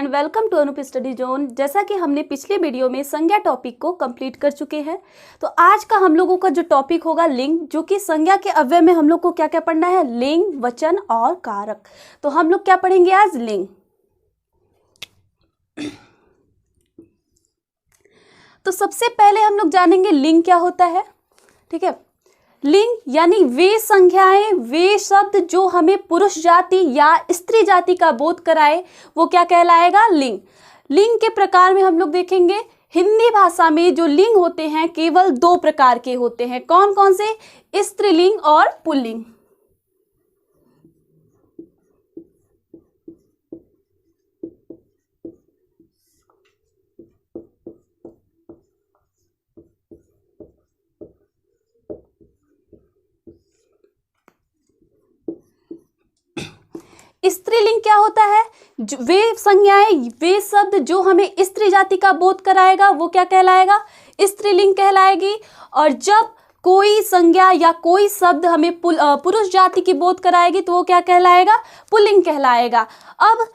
And welcome to Anoop study zone. जैसा कि हमने पिछले वीडियो में संज्ञा टॉपिक को कंप्लीट कर चुके हैं, तो आज का हम लोगों का जो टॉपिक होगा लिंग, जो कि संज्ञा के अव्यय में हम लोग को क्या क्या पढ़ना है, लिंग, वचन और कारक। तो हम लोग क्या पढ़ेंगे आज, लिंग। तो सबसे पहले हम लोग जानेंगे लिंग क्या होता है। ठीक है, लिंग यानी वे संज्ञाएं, वे शब्द जो हमें पुरुष जाति या स्त्री जाति का बोध कराए, वो क्या कहलाएगा, लिंग। लिंग के प्रकार में हम लोग देखेंगे, हिंदी भाषा में जो लिंग होते हैं केवल दो प्रकार के होते हैं। कौन कौन से, स्त्रीलिंग और पुल्लिंग। स्त्रीलिंग क्या होता है, वे संज्ञाएं, वे शब्द जो हमें स्त्री जाति का बोध कराएगा वो क्या कहलाएगा, स्त्रीलिंग कहलाएगी। और जब कोई संज्ञा या कोई शब्द हमें पुरुष जाति की बोध कराएगी तो वो क्या कहलाएगा, पुल्लिंग कहलाएगा। अब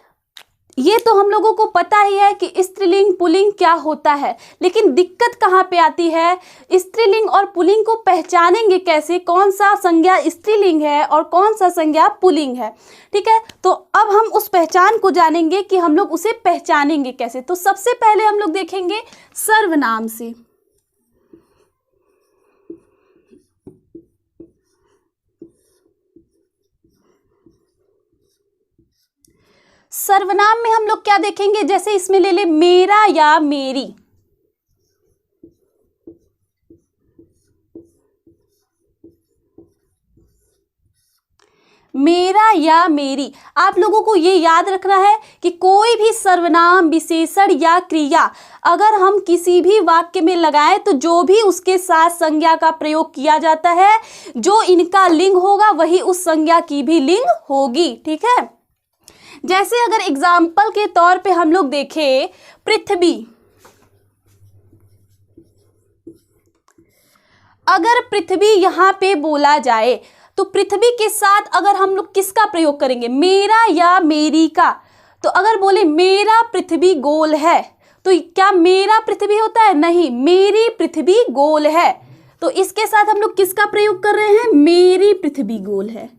ये तो हम लोगों को पता ही है कि स्त्रीलिंग पुल्लिंग क्या होता है, लेकिन दिक्कत कहाँ पे आती है, स्त्रीलिंग और पुल्लिंग को पहचानेंगे कैसे, कौन सा संज्ञा स्त्रीलिंग है और कौन सा संज्ञा पुल्लिंग है। ठीक है, तो अब हम उस पहचान को जानेंगे कि हम लोग उसे पहचानेंगे कैसे। तो सबसे पहले हम लोग देखेंगे सर्वनाम से। सर्वनाम में हम लोग क्या देखेंगे, जैसे इसमें ले ले मेरा या मेरी। मेरा या मेरी, आप लोगों को ये याद रखना है कि कोई भी सर्वनाम, विशेषण या क्रिया अगर हम किसी भी वाक्य में लगाएं तो जो भी उसके साथ संज्ञा का प्रयोग किया जाता है, जो इनका लिंग होगा वही उस संज्ञा की भी लिंग होगी। ठीक है, जैसे अगर एग्जाम्पल के तौर पे हम लोग देखें, पृथ्वी, अगर पृथ्वी यहां पे बोला जाए तो पृथ्वी के साथ अगर हम लोग किसका प्रयोग करेंगे, मेरा या मेरी का। तो अगर बोले मेरा पृथ्वी गोल है तो क्या मेरा पृथ्वी होता है, नहीं, मेरी पृथ्वी गोल है। तो इसके साथ हम लोग किसका प्रयोग कर रहे हैं, मेरी पृथ्वी गोल है।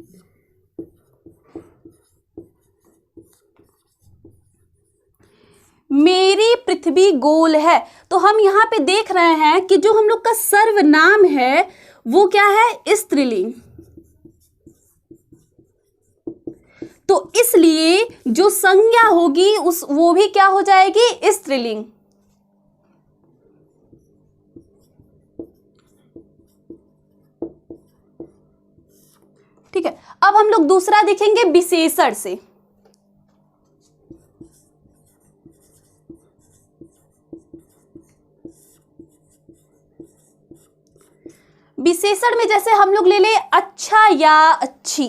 मेरी पृथ्वी गोल है। तो हम यहाँ पे देख रहे हैं कि जो हम लोग का सर्वनाम है वो क्या है, स्त्रीलिंग। तो इसलिए जो संज्ञा होगी वो भी क्या हो जाएगी, स्त्रीलिंग। ठीक है, अब हम लोग दूसरा देखेंगे विशेषण से। विशेषण में जैसे हम लोग ले ले अच्छा या अच्छी।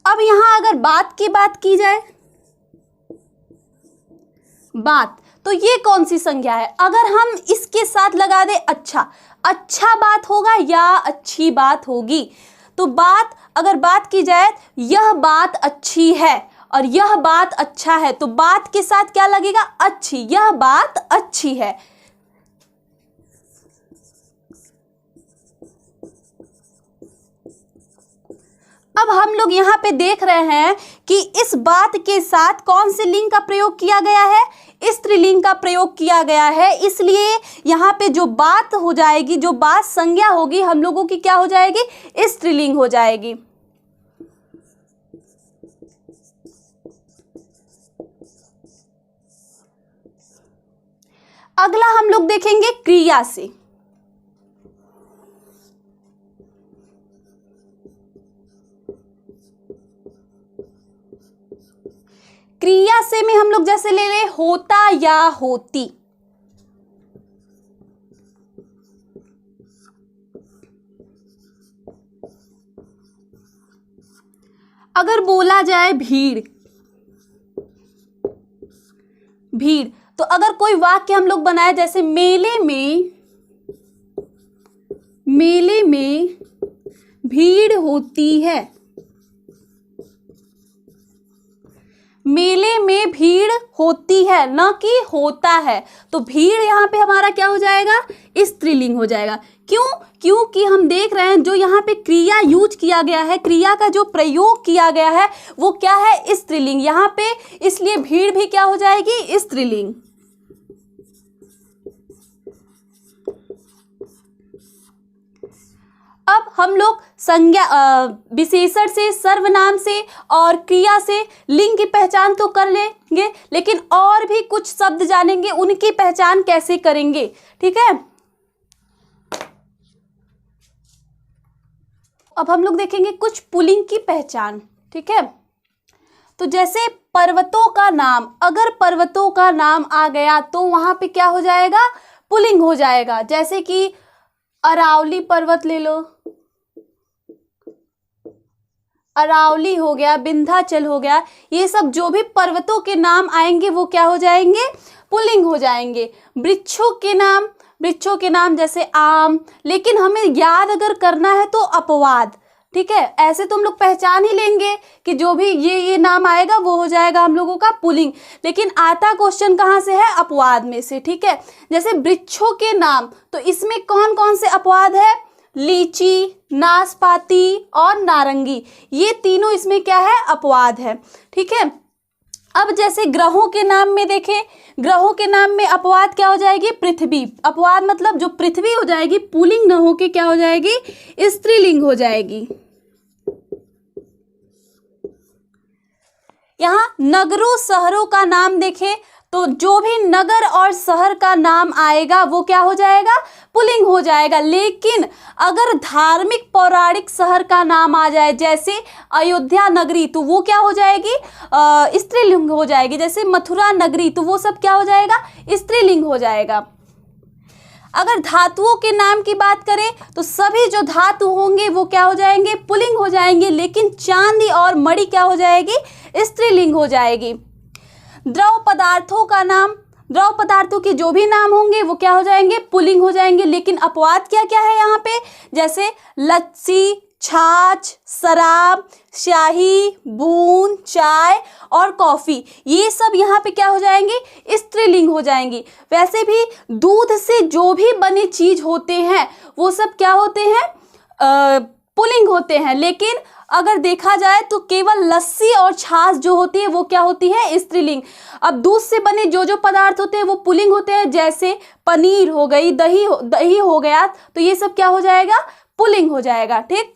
अब यहां अगर बात की जाए, बात, तो ये कौन सी संज्ञा है, अगर हम इसके साथ लगा दे अच्छा, अच्छा बात होगा या अच्छी बात होगी। तो बात, अगर बात की जाए, यह बात अच्छी है और यह बात अच्छा है, तो बात के साथ क्या लगेगा, अच्छी, यह बात अच्छी है। अब हम लोग यहाँ पे देख रहे हैं कि इस बात के साथ कौन से लिंग का प्रयोग किया गया है, स्त्रीलिंग का प्रयोग किया गया है। इसलिए यहाँ पे जो बात हो जाएगी, जो बात संज्ञा होगी, हम लोगों की क्या हो जाएगी, स्त्रीलिंग हो जाएगी। अगला हम लोग देखेंगे क्रिया से। क्रिया से में हम लोग जैसे ले ले होता या होती। अगर बोला जाए भीड़, भीड़, तो अगर कोई वाक्य हम लोग बनाए जैसे मेले में मेले में भीड़ होती है। मेले में भीड़ होती है, न कि होता है। तो भीड़ यहाँ पे हमारा क्या हो जाएगा, स्त्रीलिंग हो जाएगा। क्यों? क्योंकि हम देख रहे हैं जो यहाँ पे क्रिया यूज किया गया है, क्रिया का जो प्रयोग किया गया है वो क्या है, स्त्रीलिंग यहाँ पे, इसलिए भीड़ भी क्या हो जाएगी, स्त्रीलिंग। अब हम लोग संज्ञा विशेषण से, सर्वनाम से और क्रिया से लिंग की पहचान तो कर लेंगे, लेकिन और भी कुछ शब्द जानेंगे, उनकी पहचान कैसे करेंगे। ठीक है, अब हम लोग देखेंगे कुछ पुल्लिंग की पहचान। ठीक है, तो जैसे पर्वतों का नाम, अगर पर्वतों का नाम आ गया तो वहां पे क्या हो जाएगा, पुल्लिंग हो जाएगा। जैसे कि अरावली पर्वत ले लो, अरावली हो गया, विंध्याचल हो गया, ये सब जो भी पर्वतों के नाम आएंगे वो क्या हो जाएंगे, पुल्लिंग हो जाएंगे। वृक्षों के नाम, वृक्षों के नाम जैसे आम, लेकिन हमें याद अगर करना है तो अपवाद। ठीक है, ऐसे तो हम लोग पहचान ही लेंगे कि जो भी ये नाम आएगा वो हो जाएगा हम लोगों का पुल्लिंग, लेकिन आता क्वेश्चन कहाँ से है, अपवाद में से। ठीक है, जैसे वृक्षों के नाम, तो इसमें कौन कौन से अपवाद है, लीची, नाशपाती और नारंगी, ये तीनों इसमें क्या है, अपवाद है। ठीक है, अब जैसे ग्रहों के नाम में देखें, ग्रहों के नाम में अपवाद क्या हो जाएगी, पृथ्वी। अपवाद मतलब जो पृथ्वी हो जाएगी पुल्लिंग न होके क्या हो जाएगी, स्त्रीलिंग हो जाएगी। यहाँ नगरों शहरों का नाम देखें तो जो भी नगर और शहर का नाम आएगा वो क्या हो जाएगा, पुल्लिंग हो जाएगा। लेकिन अगर धार्मिक पौराणिक शहर का नाम आ जाए, जैसे अयोध्या नगरी, तो वो क्या हो जाएगी, स्त्रीलिंग हो जाएगी। जैसे मथुरा नगरी, तो वो सब क्या हो जाएगा, स्त्रीलिंग हो जाएगा। अगर धातुओं के नाम की बात करें तो सभी जो धातु होंगे वो क्या हो जाएंगे, पुल्लिंग हो जाएंगे, लेकिन चांदी और मणि क्या हो जाएगी, स्त्रीलिंग हो जाएगी। द्रव पदार्थों का नाम, द्रव पदार्थों के जो भी नाम होंगे वो क्या हो जाएंगे, पुल्लिंग हो जाएंगे, लेकिन अपवाद क्या क्या है यहाँ पे, जैसे लस्सी, छाछ, शराब, शाही, बूंद, चाय और कॉफी, ये सब यहाँ पे क्या हो जाएंगे, स्त्रीलिंग हो जाएंगी। वैसे भी दूध से जो भी बने चीज होते हैं वो सब क्या होते हैं, पुल्लिंग होते हैं, लेकिन अगर देखा जाए तो केवल लस्सी और छाछ जो होती है वो क्या होती है, स्त्रीलिंग। अब दूध से बने जो जो पदार्थ होते हैं वो पुल्लिंग होते हैं, जैसे पनीर हो गई, दही हो गया, तो ये सब क्या हो जाएगा, पुल्लिंग हो जाएगा। ठीक,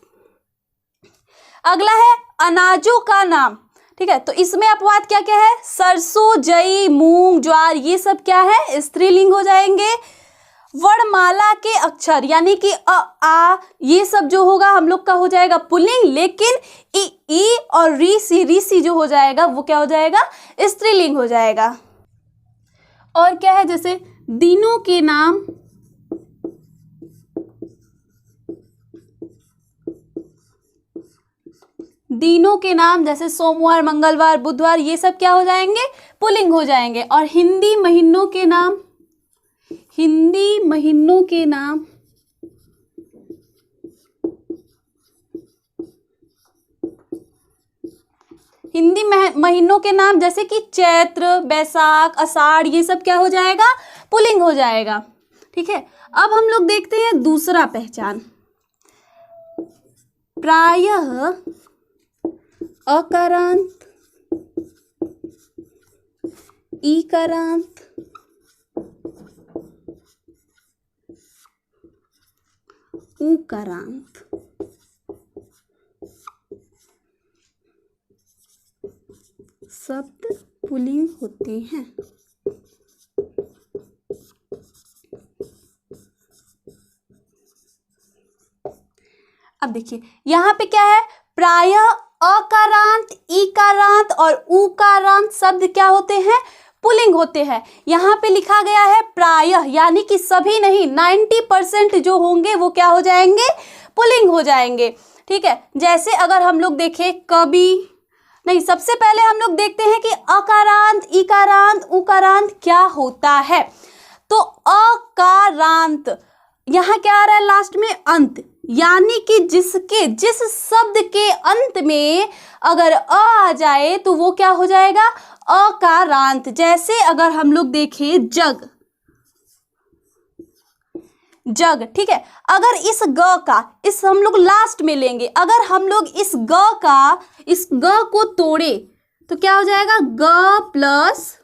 अगला है अनाजों का नाम। ठीक है, तो इसमें अपवाद क्या क्या है, सरसों, जई, मूंग, ज्वार, ये सब क्या है, स्त्रीलिंग हो जाएंगे। वर्णमाला के अक्षर यानी कि अ, आ, ये सब जो होगा हम लोग का हो जाएगा पुल्लिंग, लेकिन ई और री जो हो जाएगा वो क्या हो जाएगा, स्त्रीलिंग हो जाएगा। और क्या है, जैसे दिनों के नाम, दिनों के नाम जैसे सोमवार, मंगलवार, बुधवार, ये सब क्या हो जाएंगे, पुल्लिंग हो जाएंगे। और हिंदी महीनों के नाम, हिंदी महीनों के नाम, हिंदी महीनों के नाम जैसे कि चैत्र, बैसाख, आषाढ़, ये सब क्या हो जाएगा, पुल्लिंग हो जाएगा। ठीक है, अब हम लोग देखते हैं दूसरा पहचान। प्रायः अकारांत, ईकारांत, उकारांत, शब्द पुल्लिंग होते हैं। अब देखिए यहाँ पे क्या है, प्रायः अकारांत, ईकारांत और उकारांत शब्द क्या होते हैं, पुल्लिंग होते हैं। यहाँ पे लिखा गया है प्रायः, यानी कि सभी नहीं, 90% जो होंगे वो क्या हो जाएंगे, पुल्लिंग हो जाएंगे। ठीक है, जैसे अगर हम लोग देखें कवि, नहीं, सबसे पहले हम लोग देखते हैं कि अकारांत, ईकारांत, उकारांत क्या होता है। तो अकारांत यहाँ क्या आ रहा है लास्ट में? अंत, यानी कि जिस शब्द के अंत में अगर अ आ जाए तो वो क्या हो जाएगा? अकारांत। जैसे अगर हम लोग देखें जग, जग, ठीक है। अगर इस ग का, इस हम लोग लास्ट में लेंगे, अगर हम लोग इस ग को तोड़े तो क्या हो जाएगा? ग प्लस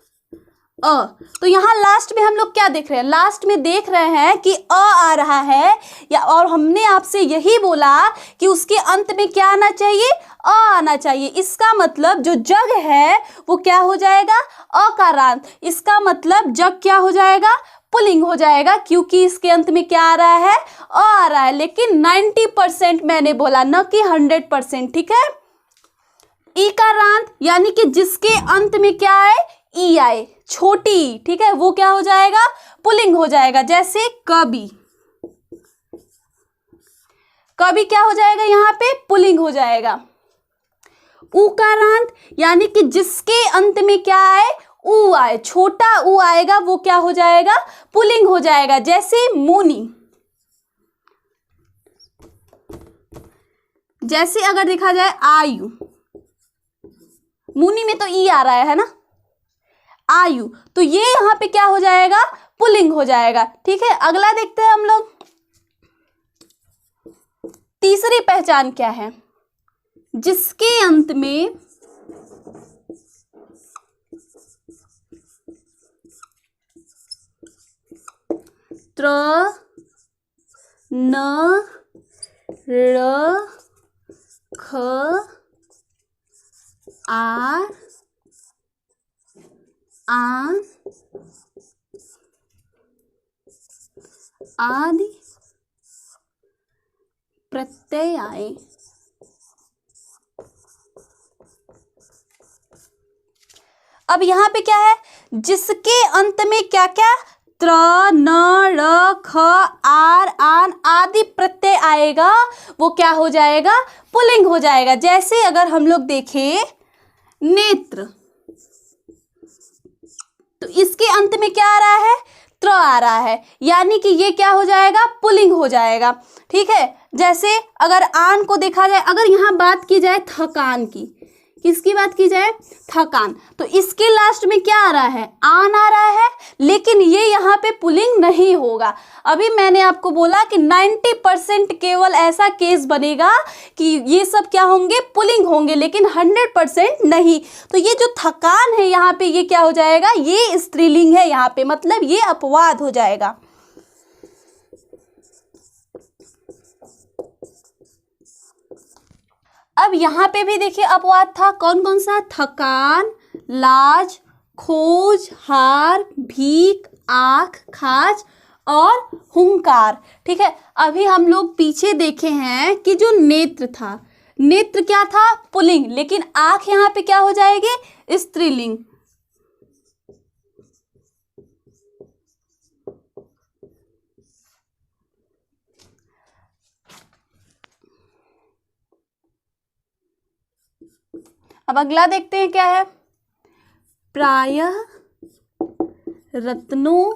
अ। तो यहाँ लास्ट में हम लोग क्या देख रहे हैं? लास्ट में देख रहे हैं कि अ आ रहा है, या और हमने आपसे यही बोला कि उसके अंत में क्या आना चाहिए? अ आना चाहिए। इसका मतलब जो जग है वो क्या हो जाएगा? अकारांत। इसका मतलब जग क्या हो जाएगा? पुल्लिंग हो जाएगा, क्योंकि इसके अंत में क्या आ रहा है? अ आ रहा है। लेकिन 90% मैंने बोला, न कि 100%, ठीक है। ईकारांत यानी कि जिसके अंत में क्या आए? ई आए, छोटी, ठीक है, वो क्या हो जाएगा? पुल्लिंग हो जाएगा। जैसे कवि, कवि क्या हो जाएगा? यहाँ पे पुल्लिंग हो जाएगा। उकारांत यानी कि जिसके अंत में क्या आए? ऊ आए, छोटा ऊ आएगा, वो क्या हो जाएगा? पुल्लिंग हो जाएगा। जैसे मुनि, जैसे अगर देखा जाए आयु, मुनि में तो ई आ रहा है ना, आयु, तो ये यहां पे क्या हो जाएगा? पुल्लिंग हो जाएगा, ठीक है। अगला देखते हैं हम लोग, तीसरी पहचान क्या है? जिसके अंत में त्र, न, र, ख, आर, आन आदि प्रत्यय आए। अब यहां पे क्या है? जिसके अंत में क्या क्या? त्र, न, र, ख, आर, आन आदि प्रत्यय आएगा, वो क्या हो जाएगा? पुल्लिंग हो जाएगा। जैसे अगर हम लोग देखें नेत्र, तो इसके अंत में क्या आ रहा है? त्र आ रहा है, यानी कि ये क्या हो जाएगा? पुल्लिंग हो जाएगा, ठीक है। जैसे अगर आन को देखा जाए, अगर यहाँ बात की जाए थकान की, किसकी बात की जाए? थकान, तो इसके लास्ट में क्या आ रहा है? आन आ रहा है, लेकिन ये यहाँ पे पुल्लिंग नहीं होगा। अभी मैंने आपको बोला कि 90% केवल ऐसा केस बनेगा कि ये सब क्या होंगे? पुल्लिंग होंगे, लेकिन 100% नहीं। तो ये जो थकान है यहाँ पे, ये क्या हो जाएगा? ये स्त्रीलिंग है यहाँ पे, मतलब ये अपवाद हो जाएगा। अब यहाँ पे भी देखिए अपवाद था, कौन कौन सा? थकान, लाज, खोज, हार, भीख, आँख, खाज और हुंकार, ठीक है। अभी हम लोग पीछे देखे हैं कि जो नेत्र था, नेत्र क्या था? पुल्लिंग, लेकिन आँख यहाँ पे क्या हो जाएगी? स्त्रीलिंग। अब अगला देखते हैं क्या है? प्रायः रत्नों,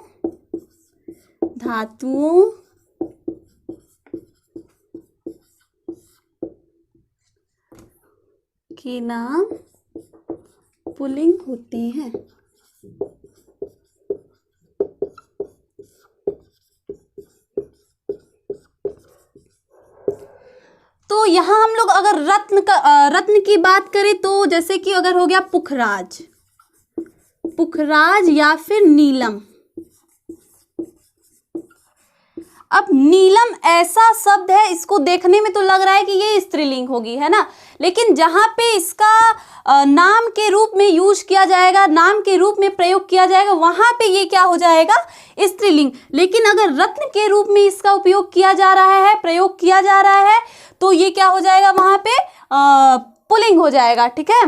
धातुओं, के नाम पुल्लिंग होते हैं। तो यहाँ हम लोग अगर रत्न की बात करें तो जैसे कि अगर हो गया पुखराज, पुखराज या फिर नीलम। अब नीलम ऐसा शब्द है, इसको देखने में तो लग रहा है कि ये स्त्रीलिंग होगी, है ना, लेकिन जहाँ पे इसका नाम के रूप में यूज किया जाएगा, नाम के रूप में प्रयोग किया जाएगा, वहाँ पे ये क्या हो जाएगा? स्त्रीलिंग। लेकिन अगर रत्न के रूप में इसका उपयोग किया जा रहा है, प्रयोग किया जा रहा है, तो ये क्या हो जाएगा? वहाँ पे पुल्लिंग हो जाएगा, ठीक है।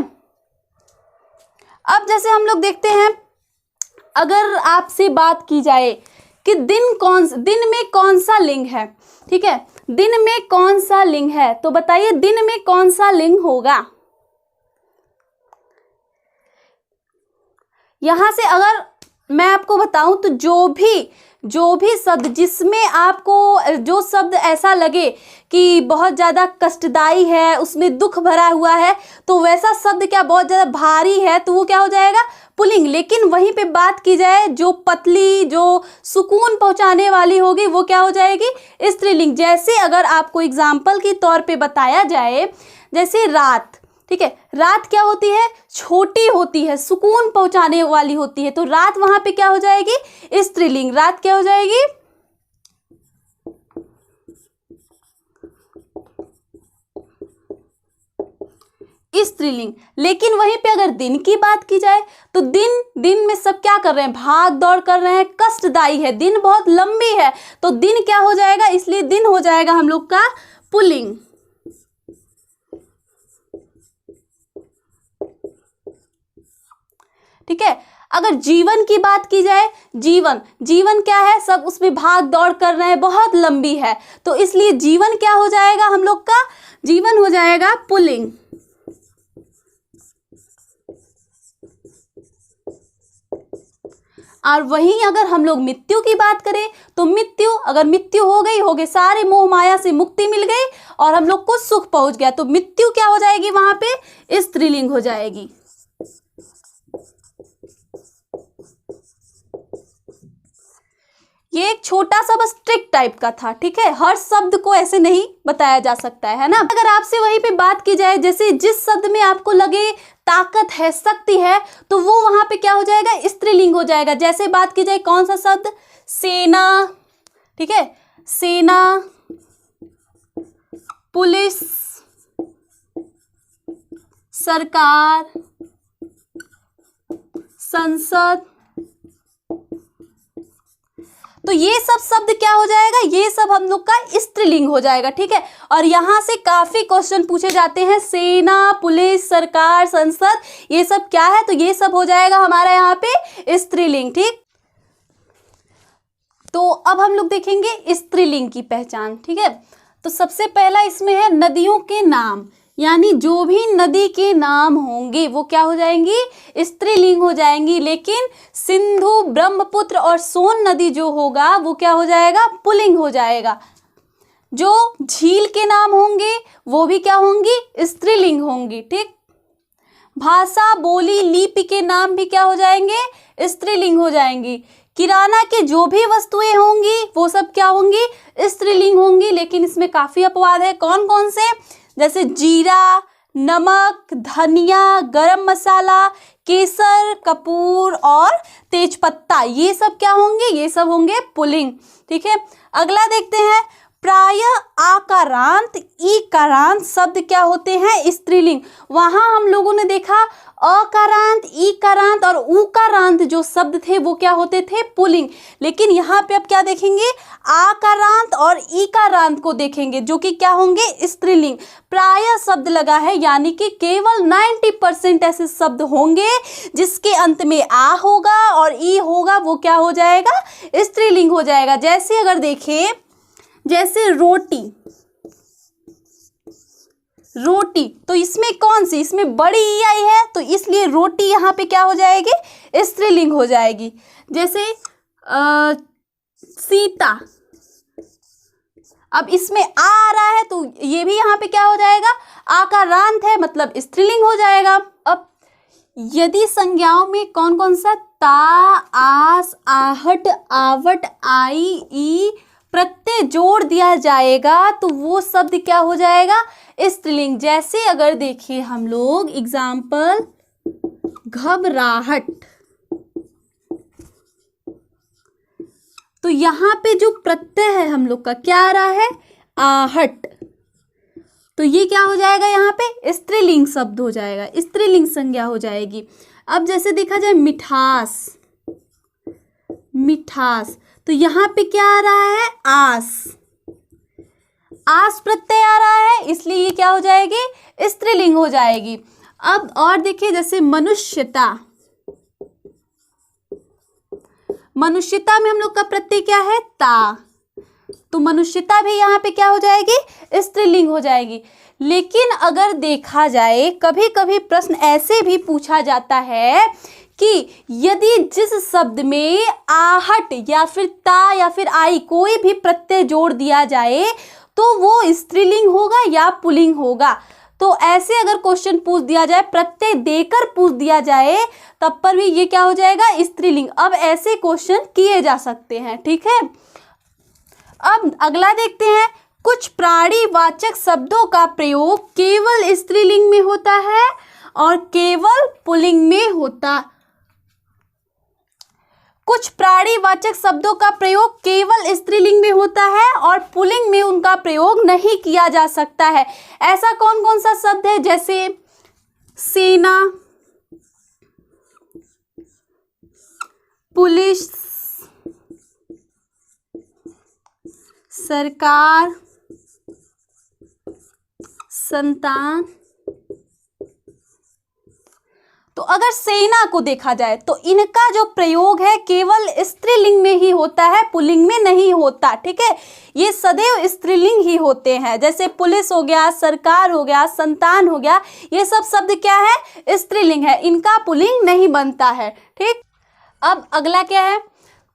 अब जैसे हम लोग देखते हैं, अगर आपसे बात की जाए कि दिन में कौन सा लिंग है, ठीक है, दिन में कौन सा लिंग है, तो बताइए दिन में कौन सा लिंग होगा? यहां से अगर मैं आपको बताऊं तो जो भी शब्द जिसमें आपको जो शब्द ऐसा लगे कि बहुत ज़्यादा कष्टदायी है, उसमें दुख भरा हुआ है, तो वैसा शब्द क्या बहुत ज़्यादा भारी है तो वो क्या हो जाएगा, पुल्लिंग। लेकिन वहीं पे बात की जाए जो पतली, जो सुकून पहुंचाने वाली होगी, वो क्या हो जाएगी, स्त्रीलिंग। जैसे अगर आपको एग्जाम्पल के तौर पे बताया जाए, जैसे रात, ठीक है, रात क्या होती है, छोटी होती है, सुकून पहुंचाने वाली होती है, तो रात वहां पे क्या हो जाएगी, स्त्रीलिंग। रात क्या हो जाएगी, स्त्रीलिंग। लेकिन वहीं पे अगर दिन की बात की जाए तो दिन में सब क्या कर रहे हैं, भाग दौड़ कर रहे हैं, कष्टदायी है, दिन बहुत लंबी है, तो दिन क्या हो जाएगा, इसलिए दिन हो जाएगा हम लोग का पुल्लिंग। ठीक है। अगर जीवन की बात की जाए, जीवन क्या है, सब उसमें भाग दौड़ कर रहे हैं, बहुत लंबी है, तो इसलिए जीवन क्या हो जाएगा हम लोग का, जीवन हो जाएगा पुल्लिंग। और वहीं अगर हम लोग मृत्यु की बात करें तो अगर मृत्यु हो गई, सारे मोह माया से मुक्ति मिल गई और हम लोग को सुख पहुंच गया, तो मृत्यु क्या हो जाएगी, वहां पे स्त्रीलिंग हो जाएगी। ये एक छोटा सा बस ट्रिक टाइप का था, ठीक है, हर शब्द को ऐसे नहीं बताया जा सकता है ना। अगर आपसे वहीं पे बात की जाए, जैसे जिस शब्द में आपको लगे ताकत है, शक्ति है, तो वो वहां पे क्या हो जाएगा, स्त्रीलिंग हो जाएगा। जैसे बात की जाए कौन सा शब्द, सेना, ठीक है, सेना, पुलिस, सरकार, संसद, तो ये सब शब्द क्या हो जाएगा, ये सब हम लोग का स्त्रीलिंग हो जाएगा। ठीक है, और यहां से काफी क्वेश्चन पूछे जाते हैं, सेना, पुलिस, सरकार, संसद, ये सब क्या है, तो ये सब हो जाएगा हमारा यहाँ पे स्त्रीलिंग। ठीक, तो अब हम लोग देखेंगे स्त्रीलिंग की पहचान। ठीक है, तो सबसे पहला इसमें है नदियों के नाम, यानी जो भी नदी के नाम होंगे वो क्या हो जाएंगी, स्त्रीलिंग हो जाएंगी। लेकिन सिंधु, ब्रह्मपुत्र और सोन नदी जो होगा वो क्या हो जाएगा, पुल्लिंग हो जाएगा। जो झील के नाम होंगे वो भी क्या होंगी, स्त्रीलिंग होंगी। ठीक, भाषा, बोली, लिपि के नाम भी क्या हो जाएंगे, स्त्रीलिंग हो जाएंगी। किराना के जो भी वस्तुएं होंगी वो सब क्या होंगी, स्त्रीलिंग होंगी। लेकिन इसमें काफी अपवाद है, कौन कौन से, जैसे जीरा, नमक, धनिया, गरम मसाला, केसर, कपूर और तेजपत्ता, ये सब क्या होंगे, ये सब होंगे पुल्लिंग। ठीक है, अगला देखते हैं, प्रायः आकारांत, ईकारांत शब्द क्या होते हैं, स्त्रीलिंग। वहां हम लोगों ने देखा अकारांत, ईकारांत और उकारांत जो शब्द थे वो क्या होते थे, पुल्लिंग। लेकिन यहाँ पे अब क्या देखेंगे, आकारांत और ईकारांत को देखेंगे जो कि क्या होंगे, स्त्रीलिंग। प्रायः शब्द लगा है, यानी कि केवल 90% ऐसे शब्द होंगे जिसके अंत में आ होगा और ई होगा, वो क्या हो जाएगा, स्त्रीलिंग हो जाएगा। जैसे अगर देखें, जैसे रोटी, तो इसमें कौन सी, इसमें बड़ी ई आई है, तो इसलिए रोटी यहाँ पे क्या हो जाएगी, स्त्रीलिंग हो जाएगी। जैसे सीता, अब इसमें आ रहा है तो ये भी यहाँ पे क्या हो जाएगा, आकारांत है, मतलब स्त्रीलिंग हो जाएगा। अब यदि संज्ञाओं में कौन कौन सा ता, आस, आहट, आवट, आई, ई प्रत्यय जोड़ दिया जाएगा तो वो शब्द क्या हो जाएगा, स्त्रीलिंग। जैसे अगर देखें हम लोग एग्जाम्पल, घबराहट, तो यहाँ पे जो प्रत्यय है हम लोग का क्या आ रहा है, आहट, तो ये क्या हो जाएगा, यहाँ पे स्त्रीलिंग शब्द हो जाएगा, स्त्रीलिंग संज्ञा हो जाएगी। अब जैसे देखा जाए मिठास, तो यहाँ पे क्या आ रहा है, आस प्रत्यय आ रहा है, इसलिए ये क्या हो जाएगी, स्त्रीलिंग हो जाएगी। अब और देखिए, जैसे मनुष्यता में हम लोग का प्रत्यय क्या है, ता, तो मनुष्यता भी यहाँ पे क्या हो जाएगी, स्त्रीलिंग हो जाएगी। लेकिन अगर देखा जाए, कभी कभी प्रश्न ऐसे भी पूछा जाता है कि यदि जिस शब्द में आहट या फिर ता या फिर आई कोई भी प्रत्यय जोड़ दिया जाए तो वो स्त्रीलिंग होगा या पुल्लिंग होगा। तो ऐसे अगर क्वेश्चन पूछ दिया जाए, प्रत्यय देकर पूछ दिया जाए, तब पर भी ये क्या हो जाएगा, स्त्रीलिंग। अब ऐसे क्वेश्चन किए जा सकते हैं, ठीक है। अब अगला देखते हैं, कुछ प्राणीवाचक शब्दों का प्रयोग केवल स्त्रीलिंग में होता है और केवल पुल्लिंग में होता। कुछ प्राणीवाचक शब्दों का प्रयोग केवल स्त्रीलिंग में होता है और पुल्लिंग में उनका प्रयोग नहीं किया जा सकता है। ऐसा कौन कौन सा शब्द है, जैसे सेना, पुलिस, सरकार, संतान। तो अगर सेना को देखा जाए तो इनका जो प्रयोग है केवल स्त्रीलिंग में ही होता है, पुल्लिंग में नहीं होता, ठीक है। ये सदैव स्त्रीलिंग ही होते हैं। जैसे पुलिस हो गया, सरकार हो गया, संतान हो गया, ये सब शब्द क्या है, स्त्रीलिंग है, इनका पुल्लिंग नहीं बनता है, ठीक। अब अगला क्या है,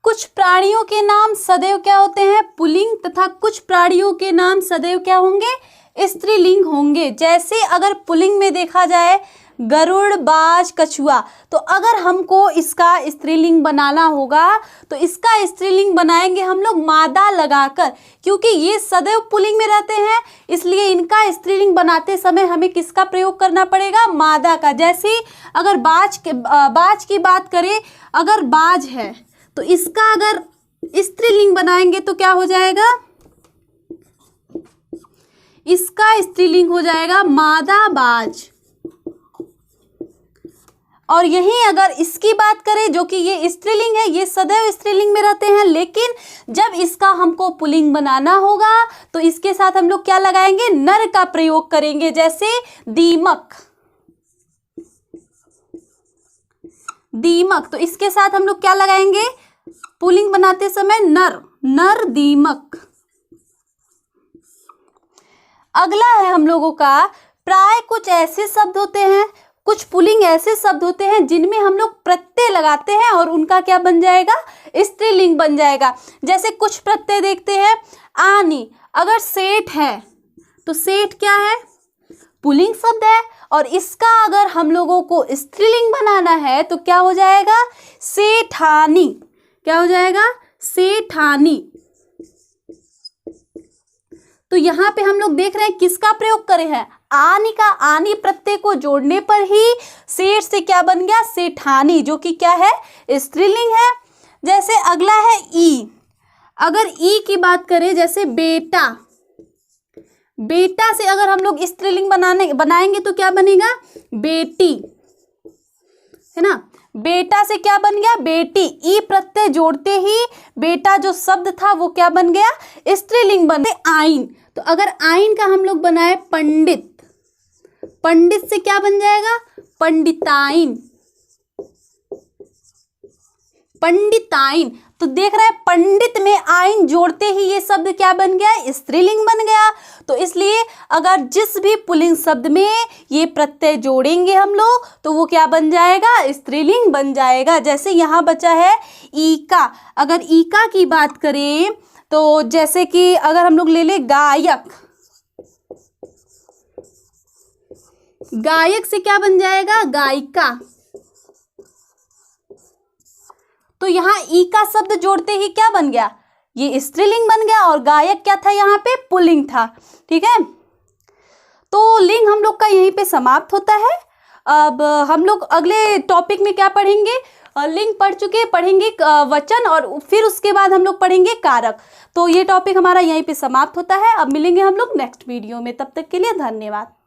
कुछ प्राणियों के नाम सदैव क्या होते हैं, पुल्लिंग, तथा कुछ प्राणियों के नाम सदैव क्या होंगे, स्त्रीलिंग होंगे। जैसे अगर पुल्लिंग में देखा जाए गरुड़, बाज, कछुआ, तो अगर हमको इसका स्त्रीलिंग बनाना होगा तो इसका स्त्रीलिंग बनाएंगे हम लोग मादा लगाकर, क्योंकि ये सदैव पुल्लिंग में रहते हैं, इसलिए इनका स्त्रीलिंग बनाते समय हमें किसका प्रयोग करना पड़ेगा, मादा का। जैसे अगर बाज की बात करें, अगर बाज है तो इसका अगर स्त्रीलिंग बनाएंगे तो क्या हो जाएगा, इसका स्त्रीलिंग हो जाएगा मादा बाज। और यहीं अगर इसकी बात करें, जो कि ये स्त्रीलिंग है, ये सदैव स्त्रीलिंग में रहते हैं, लेकिन जब इसका हमको पुल्लिंग बनाना होगा तो इसके साथ हम लोग क्या लगाएंगे, नर का प्रयोग करेंगे। जैसे दीमक, दीमक, तो इसके साथ हम लोग क्या लगाएंगे, पुल्लिंग बनाते समय नर, नर दीमक। अगला है हम लोगों का, प्राय कुछ ऐसे शब्द होते हैं, कुछ पुल्लिंग ऐसे शब्द होते हैं जिनमें हम लोग प्रत्यय लगाते हैं और उनका क्या बन जाएगा, स्त्रीलिंग बन जाएगा। जैसे कुछ प्रत्यय देखते हैं, आनी, अगर सेठ है तो सेठ क्या है, पुल्लिंग शब्द है, और इसका अगर हम लोगों को स्त्रीलिंग बनाना है तो क्या हो जाएगा, सेठानी। क्या हो जाएगा, सेठानी। तो यहाँ पे हम लोग देख रहे हैं किसका प्रयोग करे हैं, आनी का। आनी प्रत्यय को जोड़ने पर ही सेठ से क्या बन गया, सेठानी, जो कि क्या है, स्त्रीलिंग है। जैसे अगला है ई, अगर ई की बात करें, जैसे बेटा, बेटा से अगर हम लोग स्त्रीलिंग बनाएंगे तो क्या बनेगा, बेटी, है ना। बेटा से क्या बन गया, बेटी। ई प्रत्यय जोड़ते ही बेटा जो शब्द था वो क्या बन गया, स्त्रीलिंग बन गया। आइन, तो अगर आइन का हम लोग बनाए पंडित, पंडित से क्या बन जाएगा, पंडिताइन, पंडिताइन। तो देख रहे हैं पंडित में आइन जोड़ते ही ये शब्द क्या बन गया, स्त्रीलिंग बन गया। तो इसलिए अगर जिस भी पुल्लिंग शब्द में ये प्रत्यय जोड़ेंगे हम लोग तो वो क्या बन जाएगा, स्त्रीलिंग बन जाएगा। जैसे यहाँ बचा है ईका, अगर ईका की बात करें तो जैसे कि अगर हम लोग ले ले गायक, गायक से क्या बन जाएगा, गायिका। तो यहाँ ई का शब्द जोड़ते ही क्या बन गया, ये स्त्रीलिंग बन गया, और गायक क्या था, यहाँ पे पुल्लिंग था, ठीक है। तो लिंग हम लोग का यहीं पे समाप्त होता है। अब हम लोग अगले टॉपिक में क्या पढ़ेंगे, लिंग पढ़ चुके, पढ़ेंगे वचन, और फिर उसके बाद हम लोग पढ़ेंगे कारक। तो ये टॉपिक हमारा यहीं पे समाप्त होता है। अब मिलेंगे हम लोग नेक्स्ट वीडियो में, तब तक के लिए धन्यवाद।